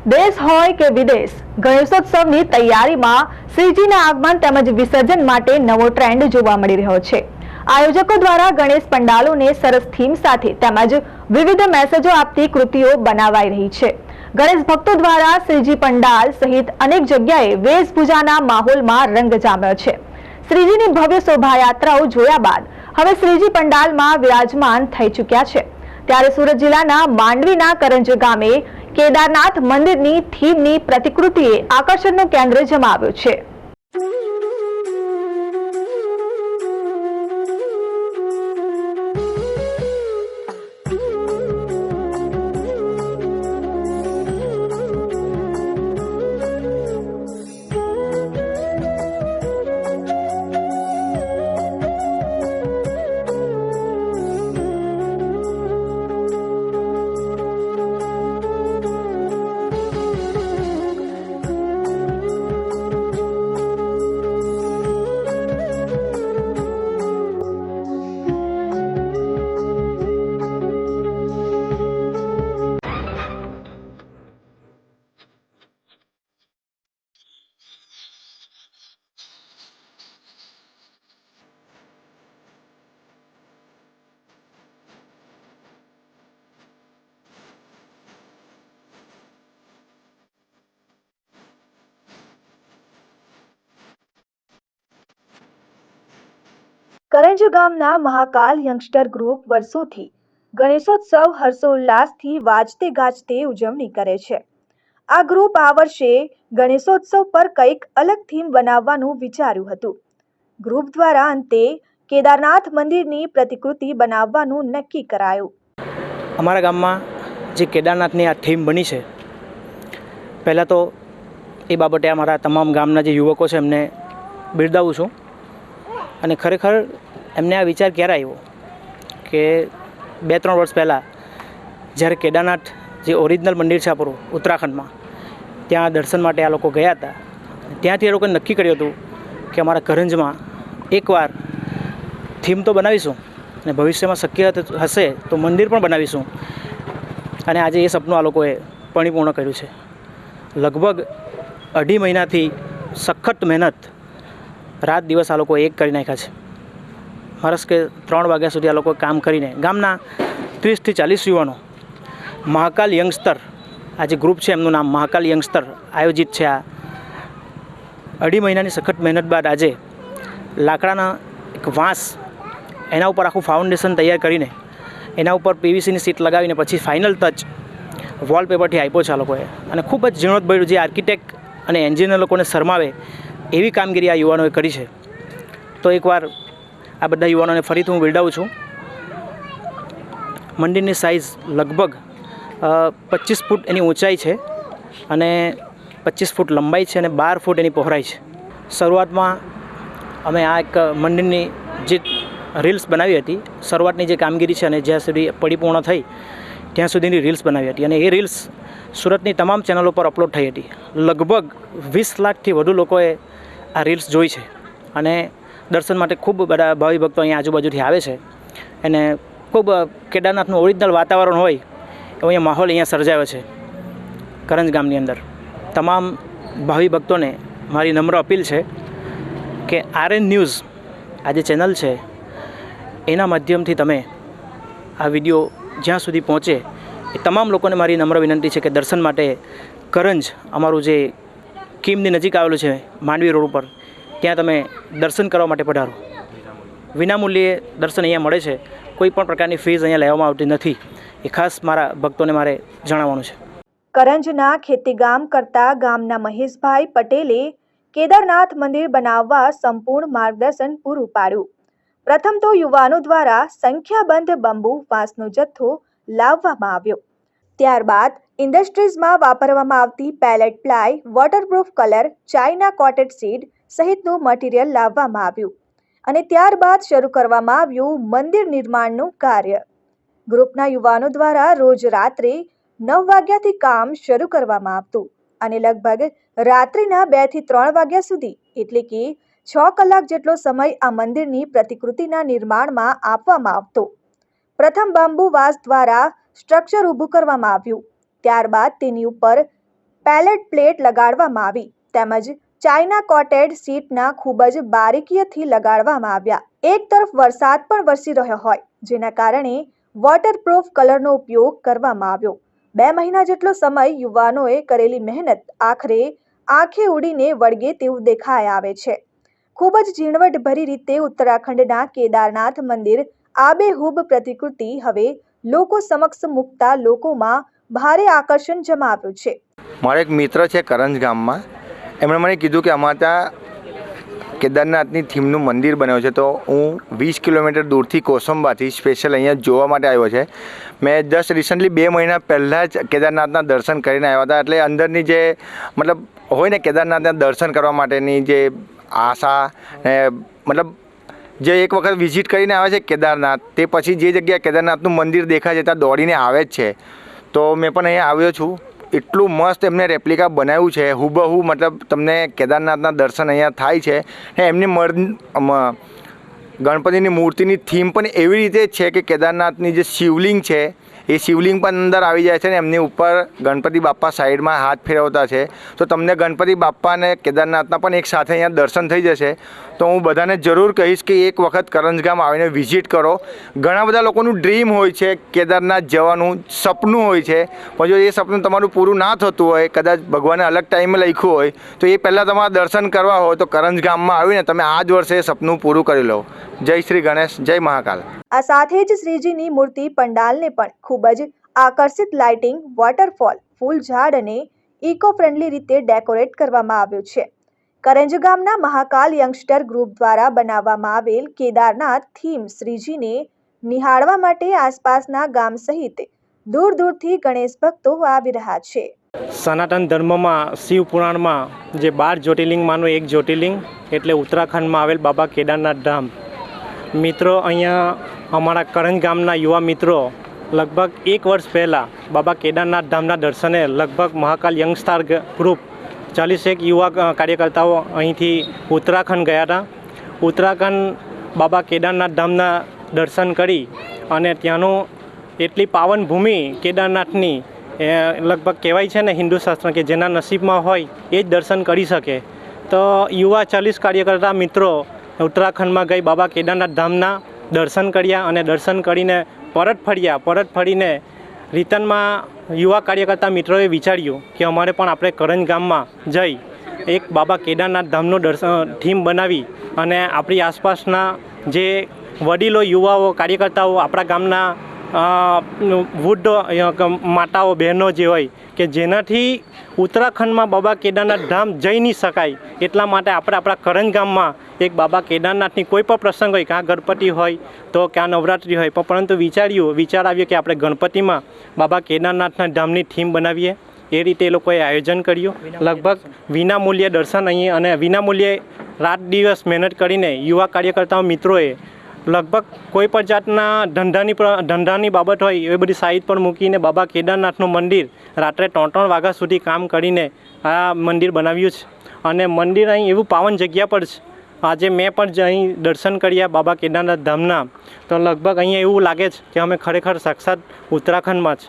દેશ હોય કે વિદેશ, ગણેશોત્સવની તૈયારીમાં શ્રીજીના આગમન તેમજ વિસર્જન માટે નવો ટ્રેન્ડ જોવા મળી રહ્યો છે। આયોજકો દ્વારા ગણેશ પંડાલોને સરસ થીમ સાથે તેમજ વિવિધ મેસેજો આપતી કૃતિઓ બનાવાઈ રહી છે। ગણેશ ભક્તો દ્વારા શ્રીજી પંડાલ સહિત અનેક જગ્યાએ વેશભૂષાના માહોલમાં રંગ જામ્યો છે। શ્રીજીની ભવ્ય શોભાયાત્રાઓ જોયા બાદ હવે શ્રીજી પંડાલમાં વિરાજમાન થઈ ચૂક્યા છે। ત્યારે સુરત જિલ્લાના માંડવીના કરંજ ગામે કેદારનાથ મંદિરની થીમની પ્રતિકૃતિએ આકર્ષણનું કેન્દ્ર જમાવ્યું છે। કરંજ ગામના મહાકાલ યંગસ્ટર ગ્રુપ વર્ષોથી ગણેશોત્સવ હર્ષોલ્લાસથી વાજતે ગાજતે ઉજવણી કરે છે। આ ગ્રુપ આ વર્ષે ગણેશોત્સવ પર કંઈક અલગ થીમ બનાવવાનું વિચાર્યું હતું। ગ્રુપ દ્વારા અંતે કેદારનાથ મંદિરની પ્રતિકૃતિ બનાવવાનું નક્કી કરાયું। અમારા ગામમાં જે કેદારનાથની આ થીમ બની છે, પહેલાં તો એ બાબતે અમારા તમામ ગામના જે યુવકો છે એમને બિરદાવું છું। અને ખરેખર એમને આ વિચાર ક્યારે આવ્યો કે 2-3 વર્ષ પહેલાં જ્યારે કેદારનાથ જે ઓરિજિનલ મંદિર છે આપણું ઉત્તરાખંડમાં, ત્યાં દર્શન માટે આ લોકો ગયા હતા। ત્યાંથી એ લોકોએ નક્કી કર્યું હતું કે અમારા કરંજમાં એકવાર થીમ તો બનાવીશું અને ભવિષ્યમાં શક્ય હશે તો મંદિર પણ બનાવીશું। અને આજે એ સપનું આ લોકોએ પરિપૂર્ણ કર્યું છે। લગભગ 2.5 મહિનાથી સખત મહેનત, રાત દિવસ આ લોકો એક કરી નાખ્યા છે। વર્ષ કે 3 વાગ્યા સુધી આ લોકો કામ કરીને ગામના 30 થી 40 યુવાનો મહાકાલ યંગસ્ટર, આ જે ગ્રુપ છે એમનું નામ મહાકાલ યંગસ્ટર આયોજિત છે। આ 2.5 મહિનાની સખત મહેનત બાદ આજે લાકડાના એક વાંસ, એના ઉપર આખું ફાઉન્ડેશન તૈયાર કરીને એના ઉપર પીવીસીની સીટ લગાવીને પછી ફાઇનલ ટચ વોલપેપરથી આપ્યો છે આ લોકોએ। અને ખૂબ જ ઝીણવટભર્યું, જે આર્કિટેક્ટ અને એન્જિનિયર લોકોને શરમાવે એવી કામગીરી આ યુવાનોએ કરી છે। તો એકવાર આ બધા યુવાનોને ફરીથી હું બિરદાવું છું। મંદિરની સાઇઝ લગભગ 25 ફૂટ એની ઊંચાઈ છે અને 25 ફૂટ લંબાઈ છે અને 12 ફૂટ એની પહોળાઈ છે। શરૂઆતમાં અમે આ એક મંદિરની જે રીલ્સ બનાવી હતી, શરૂઆતની જે કામગીરી છે અને જ્યાં સુધી પરિપૂર્ણ થઈ ત્યાં સુધીની રીલ્સ બનાવી હતી અને એ રીલ્સ સુરતની તમામ ચેનલો પર અપલોડ થઈ હતી। લગભગ 20 લાખથી વધુ લોકોએ આ રીલ્સ જોઈ છે અને દર્શન માટે ખૂબ બધા ભાવિ ભક્તો અહીંયા આજુબાજુથી આવે છે અને ખૂબ કેદારનાથનું ઓરિજિનલ વાતાવરણ હોય એવો અહીંયા માહોલ અહીંયા સર્જાયો છે કરંજ ગામની અંદર। તમામ ભાવિ ભક્તોને મારી નમ્ર અપીલ છે કે RN ન્યૂઝ આ જે ચેનલ છે એના માધ્યમથી તમે આ વિડીયો જ્યાં સુધી પહોંચે એ તમામ લોકોને મારી નમ્ર વિનંતી છે કે દર્શન માટે કરંજ, અમારું જે કીમની નજીક આવેલું છે માંડવી રોડ ઉપર, ત્યાં તમે દર્શન કરવા માટે પધારો। વિનામૂલ્યે દર્શન અહીંયા મળે છે, કોઈ પણ પ્રકારની ફીસ અહીંયા લેવામાં આવતી નથી। એ ખાસ મારા ભક્તોને મારે જણાવવાનું છે। કરંજના ખેતીગામ કરતા ગામના મહેશભાઈ પટેલે કેદારનાથ મંદિર બનાવવા સંપૂર્ણ માર્ગદર્શન પૂરું પાડ્યું। પ્રથમ તો યુવાનો દ્વારા સંખ્યાબંધ બંબુ વાંસનો જથ્થો લાવવામાં આવ્યો। ત્યારબાદ ઇન્ડસ્ટ્રીઝમાં વાપરવામાં આવતી pallet ply, waterproof colour, China coated seed સહિતનું મટીરિયલ લાવવામાં આવ્યું અને ત્યારબાદ શરૂ કરવામાં આવ્યું મંદિર નિર્માણનું કાર્ય। ગ્રુપના યુવાનો દ્વારા રોજ રાત્રે 9 વાગ્યાથી કામ શરૂ કરવામાં આવતું અને લગભગ રાત્રિના 2 થી 3 વાગ્યા સુધી, એટલે કે 6 કલાક જેટલો સમય આ મંદિરની પ્રતિકૃતિના નિર્માણમાં આપવામાં આવતો। પ્રથમ બાંબુ વાંસ દ્વારા સ્ટ્રક્ચર ઊભું કરવામાં આવ્યું, ત્યારબાદ તેની ઉપર પેલેટ પ્લેટ લગાડવામાં આવી તેમજ ચાઇના કોટેડ સીટના ખૂબ જ બારીકીથી લગાડવામાં આવ્યા. એક તરફ વરસાદ પણ વરસી રહ્યો હોય જેના કારણે વોટરપ્રૂફ કલરનો ઉપયોગ કરવામાં આવ્યો. 2 મહિના જેટલો સમય યુવાનોએ કરેલી મહેનત આખરે આંખે ઉડીને વળગે તેવું દેખાઈ આવે છે. ખૂબ જ ઝીણવટભરી રીતે ઉત્તરાખંડના કેદારનાથ મંદિર આબેહૂબ પ્રતિકૃતિ હવે લોકો સમક્ષ મૂકતા લોકોમાં ભારે આકર્ષણ જમાવ્યું છે. મારો એક મિત્ર છે કરંજ ગામમાં, એમણે મને કીધું કે અમારે ત્યાં કેદારનાથની થીમનું મંદિર બન્યું છે, તો હું 20 કિલોમીટર દૂરથી કોસંબાથી સ્પેશિયલ અહીંયા જોવા માટે આવ્યો છે. મેં જસ્ટ રિસન્ટલી 2 મહિના પહેલાં જ કેદારનાથના દર્શન કરીને આવ્યા હતા. એટલે અંદરની જે મતલબ હોય ને કેદારનાથના દર્શન કરવા માટેની જે આશા મતલબ જે એક વખત વિઝિટ કરીને આવે છે કેદારનાથ, તે પછી જે જગ્યાએ કેદારનાથનું મંદિર દેખાય છે ત્યાં દોડીને આવે જ છે. તો મેં પણ અહીંયા આવ્યો છું. એટલું મસ્ત એમને રેપ્લિકા બનાવ્યું છે હુબહુ, મતલબ તમને કેદારનાથના દર્શન અહીંયા થાય છે. એમની ગણપતિની મૂર્તિની થીમ પણ એવી રીતે છે કે કેદારનાથની જે શિવલિંગ છે એ શિવલિંગ પણ અંદર આવી જાય છે ને એમની ઉપર ગણપતિ બાપ્પા સાઈડમાં હાથ ફેરવતા છે. તો તમને ગણપતિ બાપ્પાને કેદારનાથના પણ એક સાથે અહીંયા દર્શન થઈ જશે. તો હું બધાને જરૂર કહીશ કે એક વખત કરંજ ગામ આવીને વિઝિટ કરો. ઘણા બધા લોકોનું ડ્રીમ હોય છે કેદારનાથ જવાનું, સપનું હોય છે, પણ જો એ સપનું તમારું પૂરું ના થતું હોય, કદાચ ભગવાને અલગ ટાઈમે લખ્યું હોય, તો એ પહેલાં તમારા દર્શન કરવા હોય તો કરંજ ગામમાં આવીને તમે આ જ વર્ષે એ સપનું પૂરું કરી લો. જય શ્રી ગણેશ, જય મહાકાલ. આ સાથે જ શ્રીજીની મૂર્તિ પંડાલને પણ ખૂબ જ આકર્ષિત લાઇટિંગ, વોટરફોલ, ફૂલ ઝાડ અને ઇકો ફ્રેન્ડલી રીતે ડેકોરેટ કરવામાં આવ્યું છે. કરંજ ગામના મહાકાલ યંગસ્ટર ગ્રુપ દ્વારા બનાવવામાં આવેલ કેદારનાથ થીમ શ્રીજીને નિહાળવા માટે આસપાસના ગામ સહિત દૂર દૂરથી ગણેશ ભક્તો આવી રહ્યા છે. સનાતન ધર્મમાં શિવ પુરાણમાં જે 12 જ્યોતિર્લિંગમાંનું એક જ્યોતિર્લિંગ એટલે ઉત્તરાખંડમાં આવેલ બાબા કેદારનાથ ધામ. મિત્રો, અહીંયા અમારા કરંજ ગામના યુવા મિત્રો લગભગ 1 વર્ષ પહેલાં બાબા કેદારનાથ ધામના દર્શને લગભગ મહાકાલ યંગસ્ટાર ગ્રુપ 41 યુવા કાર્યકર્તાઓ અહીંથી ઉત્તરાખંડ ગયા હતા. ઉત્તરાખંડ બાબા કેદારનાથ ધામના દર્શન કરી અને ત્યાંનું એટલી પાવન ભૂમિ કેદારનાથની લગભગ કહેવાય છે ને હિન્દુ શાસ્ત્ર કે જેના નસીબમાં હોય એ જ દર્શન કરી શકે. તો યુવા 40 કાર્યકર્તા મિત્રો ઉત્તરાખંડમાં ગઈ બાબા કેદારનાથ ધામના દર્શન કર્યા અને દર્શન કરીને પરત ફરીને રિટર્નમાં યુવા કાર્યકર્તા મિત્રોએ વિચાર્યું કે અમારે પણ આપણે કરંજ ગામમાં જઈ એક બાબા કેદારનાથ ધામનું થીમ બનાવી અને આપણી આસપાસના જે વડીલો, યુવાઓ, કાર્યકર્તાઓ, આપણા ગામના વૃદ્ધ માતાઓ, બહેનો જે હોય કે જેનાથી ઉત્તરાખંડમાં બાબા કેદારનાથ ધામ જઈ નહીં શકાય, એટલા માટે આપણે આપણા કરંજ ગામમાં એક બાબા કેદારનાથની કોઈ પણ પ્રસંગ હોય, ક્યાં ગણપતિ હોય તો ક્યાં નવરાત્રિ હોય, પરંતુ વિચાર આવ્યો કે આપણે ગણપતિમાં બાબા કેદારનાથના ધામની થીમ બનાવીએ. એ રીતે એ લોકોએ આયોજન કર્યું. લગભગ વિનામૂલ્યે દર્શન અહીં અને વિનામૂલ્યે રાત દિવસ મહેનત કરીને યુવા કાર્યકર્તાઓ મિત્રોએ લગભગ કોઈ પણ જાતના ધંધાની બાબત હોય એ બધી સાઈડ પર મૂકીને બાબા કેદારનાથનું મંદિર રાત્રે 3 વાગ્યા સુધી કામ કરીને આ મંદિર બનાવ્યું છે. અને મંદિર અહીં એવું પાવન જગ્યા પર છે. આજે મેં પણ અહીં દર્શન કર્યા બાબા કેદારનાથ ધામના, તો લગભગ અહીંયા એવું લાગે છે કે અમે ખરેખર સાક્ષાત ઉત્તરાખંડમાં જ.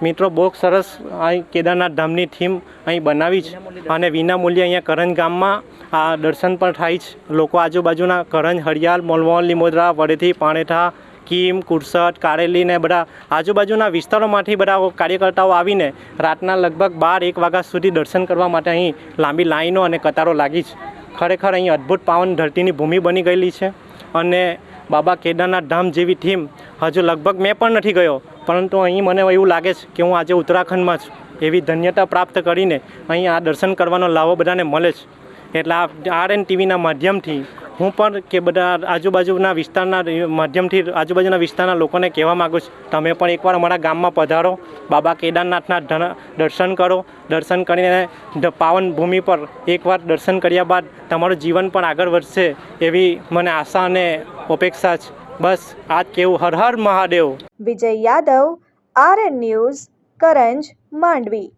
મિત્રો, બહુ સરસ અહીં કેદારનાથ ધામની થીમ અહીં બનાવી છે અને વિનામૂલ્યે અહીંયા કરંજ ગામમાં આ દર્શન પણ થાય છે. લોકો આજુબાજુના કરંજ, હરિયાલ, મોલવોલ, લીમોદરા, વડેથી, પાણેઠા, કીમ, કુરસટ, કારેલી ને બધા આજુબાજુના વિસ્તારોમાંથી બધા કાર્યકર્તાઓ આવીને રાતના લગભગ 12-1 વાગ્યા સુધી દર્શન કરવા માટે અહીં લાંબી લાઈનો અને કતારો લાગી છે. ખરેખર અહીં અદ્ભુત પાવન ધરતીની ભૂમિ બની ગયેલી છે અને બાબા કેદારનાથ ધામ જેવી થીમ હજુ લગભગ મેં પણ નથી ગયો, પરંતુ અહીં મને એવું લાગે છે કે હું આજે ઉત્તરાખંડમાં છું. એવી ધન્યતા પ્રાપ્ત કરીને અહીં આ દર્શન કરવાનો લાભો બધાને મળે છે. એટલે આ RN TVના માધ્યમથી હું પણ કે બધા આજુબાજુના વિસ્તારના લોકોને કહેવા માગું છું, તમે પણ એકવાર અમારા ગામમાં પધારો, બાબા કેદારનાથના દર્શન કરો. દર્શન કરીને પાવન ભૂમિ પર એકવાર દર્શન કર્યા બાદ તમારું જીવન પણ આગળ વધશે એવી મને આશા અને અપેક્ષા છે. બસ આ જ કહેવું. હર હર મહાદેવ. વિજય યાદવ, RN ન્યૂઝ, કરંજ, માંડવી.